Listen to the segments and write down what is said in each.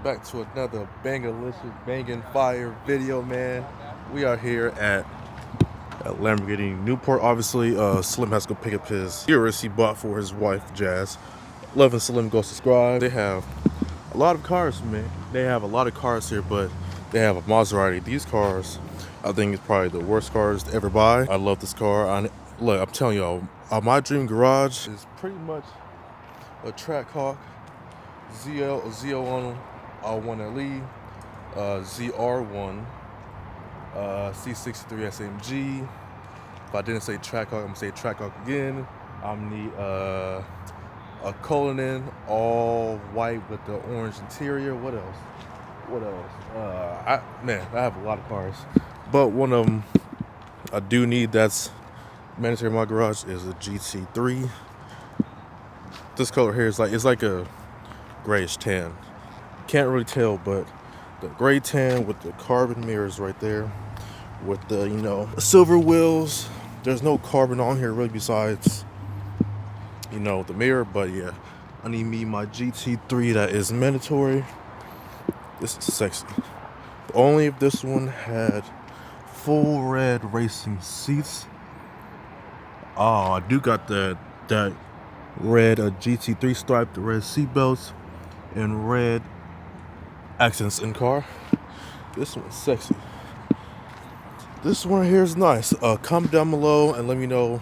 back to another banging fire video, man. We are here at Lamborghini Newport. Obviously, Slim has to go pick up his Urus he bought for his wife, Jazz. Loving Slim, go subscribe. They have a lot of cars, man. They have a lot of cars here, but they have a Maserati. These cars, I think, is probably the worst cars to ever buy. I love this car. Look, I'm telling y'all, my dream garage is pretty much a Trackhawk Z01 1LE, ZR1, C63 SMG. If I didn't say Trackhawk, I'm gonna say Trackhawk again. I'm the a Cullinan, all white with the orange interior. What else? I have a lot of cars, but one of them I do need that's mandatory in my garage is a GT3. This color here is like a grayish tan. Can't really tell, but the gray tan with the carbon mirrors right there, with the silver wheels. There's no carbon on here really besides the mirror, but yeah, I need me my GT3 that is mandatory. This is sexy. But only if this one had full red racing seats. Oh, I do got that red GT3 stripe, the red seat belts, and red accents in car. This one's sexy. This one here is nice. Comment down below and let me know,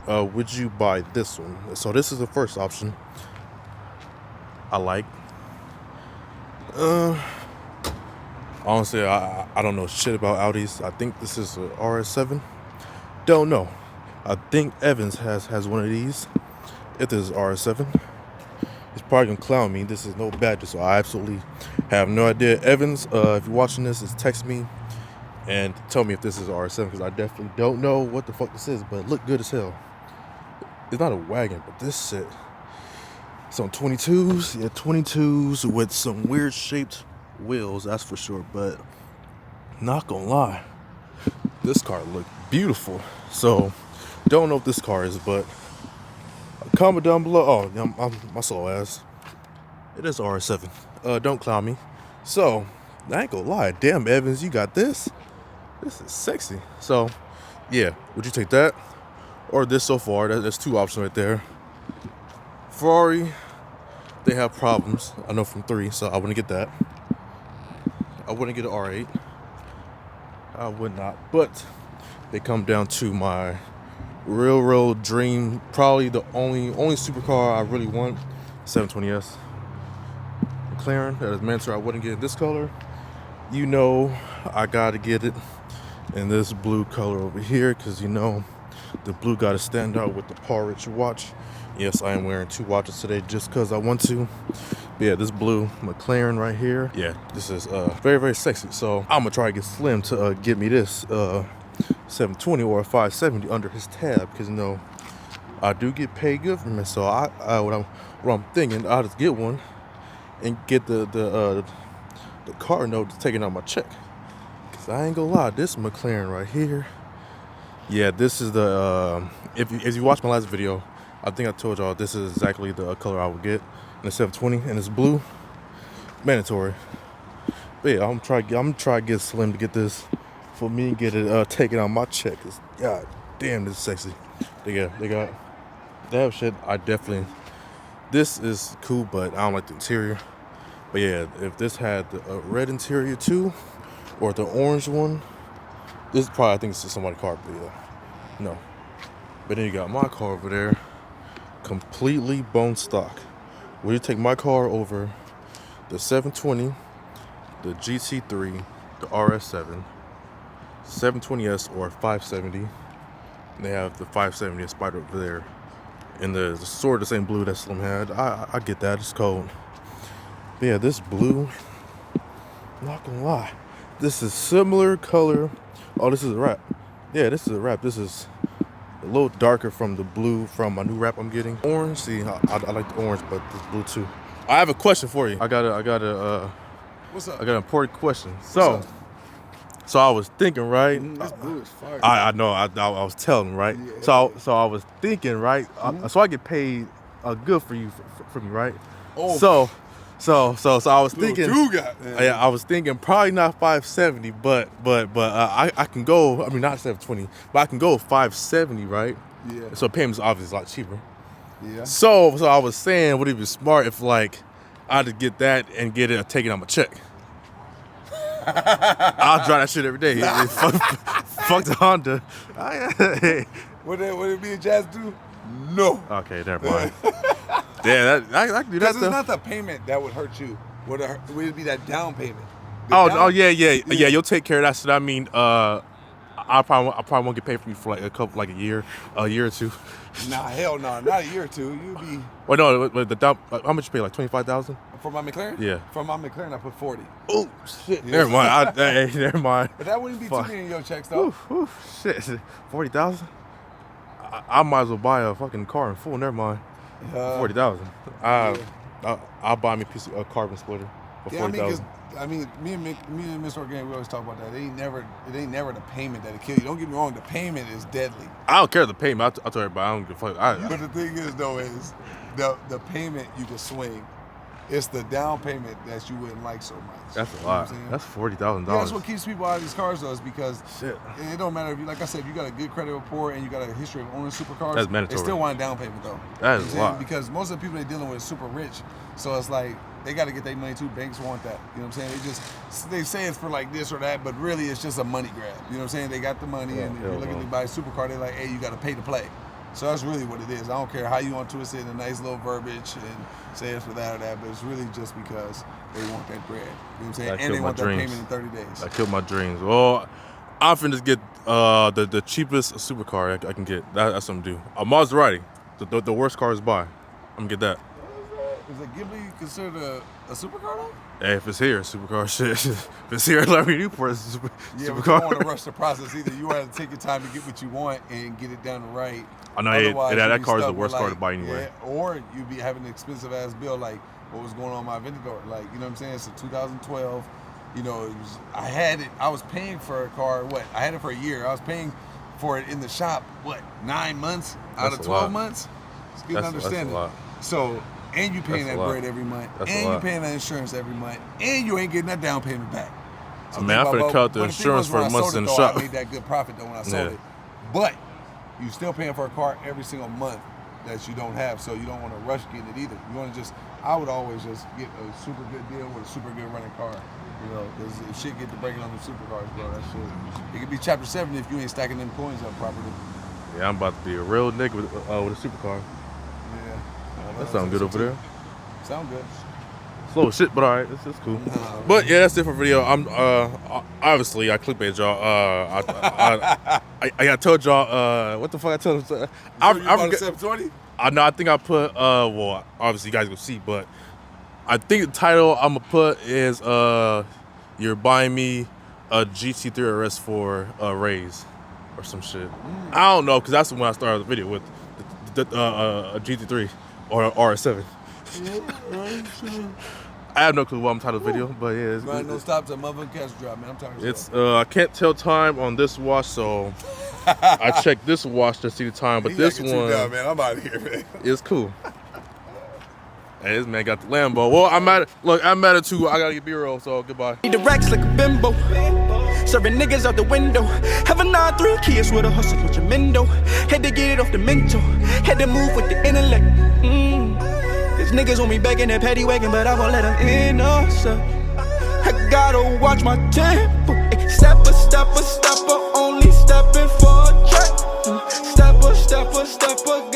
would you buy this one? So this is the first option I like. Honestly, I don't know shit about Audis. I think this is a RS7. Don't know. I think Evans has one of these. If this is RS7, he's probably gonna clown me. This is no badge, so I absolutely have no idea. Evans, if you're watching this, just text me and tell me if this is RS7, because I definitely don't know what the fuck this is, but it looked good as hell. It's not a wagon, but this shit. It's on 22s, yeah, 22s with some weird shaped wheels, that's for sure. But not gonna lie, this car looked beautiful. So don't know what this car is, but comment down below. Oh, I'm my slow ass. It is RS7. Don't clown me. So I ain't gonna lie, damn Evans, you got this. This is sexy. So yeah, would you take that or this so far? There's two options right there. Ferrari, they have problems. I know from 3, so I wouldn't get that. I wouldn't get an R8. I would not. But they come down to my real dream. Probably the only supercar I really want. 720S. McLaren. That is mandatory. I wouldn't get it this color. I gotta get it in this blue color over here, because the blue gotta stand out with the Paul Rich watch. Yes, I am wearing 2 watches today just because I want to. But yeah, this blue McLaren right here. Yeah, this is very sexy. So I'm gonna try to get Slim to get me this 720 or a 570 under his tab, because I do get paid good from it. So what I'm thinking, I'll just get one and get the car note taken out my check. Cause I ain't gonna lie, this McLaren right here. Yeah, this is the if you watched my last video, I think I told y'all this is exactly the color I would get in the 720, and it's blue, mandatory. But yeah, I'm trying to get Slim to get this for me and get it taken out my check. Cause god damn, this is sexy. They have shit. This is cool, but I don't like the interior. But yeah, if this had the red interior too, or the orange one, this is probably, I think it's just somebody's car, but yeah, no. But then you got my car over there, completely bone stock. Will you take my car over the 720, the GT3, the RS7, 720S, or 570? And they have the 570 Spider over there, and the sort of the same blue that Slim had. I get that, it's cold. But yeah, this blue, I'm not gonna lie, this is similar color. Oh, this is a wrap. Yeah, this is a wrap. This is a little darker from the blue from my new wrap I'm getting. Orange, see, I like the orange, but this blue too. I have a question for you. I got What's up? I got an important question. So I was thinking, right? This blue is fire. I know. I was telling, right? Yeah. So I was thinking, right? So I get paid good for you, for me, right? Oh. So I was thinking, You got. yeah, I was thinking probably not 570, but I can go. I mean, not 720, but I can go 570, right? Yeah. So payment's obviously a lot cheaper. Yeah. So I was saying, would it be smart if like I had to get that and get it taken on my check? I'll drive that shit every day. Fuck the Honda. Would it be a Jazz too? No. Okay, never mind. Yeah, I can do that Because it's stuff. not the payment that would hurt you. Would it be that down payment? Yeah. You'll take care of that shit. I mean, I probably won't get paid for you for like a year or two. Nah, hell no, not a year or two. You'd be. Well, no, the down. How much you pay? Like 25,000? For my McLaren? Yeah. For my McLaren, I put 40. Oh shit! Yeah. Never mind. Never mind. But that wouldn't be too many in your checks though. Shit, 40,000. I might as well buy a fucking car in full. Never mind. 40,000. I'll buy me a carbon splitter for 40,000. I mean, me and Mr. Organic, we always talk about that. It ain't never the payment that'll kill you. Don't get me wrong, the payment is deadly. I don't care the payment. I tell everybody I don't give a fuck. But the thing is though is the payment you can swing. It's the down payment that you wouldn't like so much. That's a lot. That's $40,000. Yeah, that's what keeps people out of these cars though, is because shit. It don't matter if you, like I said, if you got a good credit report and you got a history of owning supercars. That's mandatory. They still want a down payment though. That is a lot. Because most of the people they're dealing with are super rich, so it's like they got to get their money too. Banks want that. You know what I'm saying? They say it's for like this or that, but really it's just a money grab. You know what I'm saying? They got the money, and if you're looking to buy a supercar, they're like, hey, you got to pay to play. So that's really what it is. I don't care how you want to twist it in a nice little verbiage and say it's for that or that, but it's really just because they want that bread. You know what I'm saying? And they want that payment in 30 days. I killed my dreams. Well, I'm finna just get the cheapest supercar I can get. That's something to do. A Maserati, the worst car to buy. I'm gonna get that. Is a Ghibli considered a supercar though? Hey, if it's here, supercar shit. If it's here, let me do for it. Yeah, supercar. but you don't want to rush the process either. You want to take your time to get what you want and get it done right. I know that car is the worst car to buy anyway. Yeah, or you'd be having an expensive ass bill like what was going on my Aventador. Like, you know what I'm saying? It's a 2012. You know, I had it. I was paying for a car. I had it for a year. I was paying for it in the shop. 9 months out of 12 months? It's getting understanding. That's a lot. So, and you paying that bread every month, and you paying that insurance every month, and you ain't getting that down payment back. So I'm finna cut the insurance for months in the shop. I made that good profit though when I sold it, but you still paying for a car every single month that you don't have, so you don't want to rush getting it either. You want to I would always just get a super good deal with a super good running car. You know, because if shit get to breaking on the supercars, bro, that shit. It could be chapter 7 if you ain't stacking them coins up properly. Yeah, I'm about to be a real nigga with a supercar. Yeah. That sounds good over there. Sound good. Slow shit, but alright, it's cool. But yeah, that's it for video. I'm obviously I clickbait y'all. I told y'all what the fuck I told them. I forgot 720. I think I put well, obviously you guys go see, but I think the title I'm gonna put is you're buying me a GT3 RS for a raise or some shit. I don't know, because that's when I started the video with a GT3 or a RS7. I have no clue what I'm titled the video, but yeah. It's no stops at motherfucking cash drop, man. I'm talking it's I can't tell time on this watch, so I checked this watch to see the time, but this one down, man. I'm out of here, man. It's cool. Hey, this man got the Lambo. Well, I'm at it too. I gotta get B-roll, so goodbye. Need the racks like a bimbo. Serving niggas out the window. Have a 9-3 kids with a hustle with your mendo. Had to get it off the mental. Had to move with the intellect. These niggas want me back in that paddy wagon, but I won't let them in, no, sir. I gotta watch my tempo. Stepper, stepper, stepper, only stepping for a track. Stepper, stepper, stepper.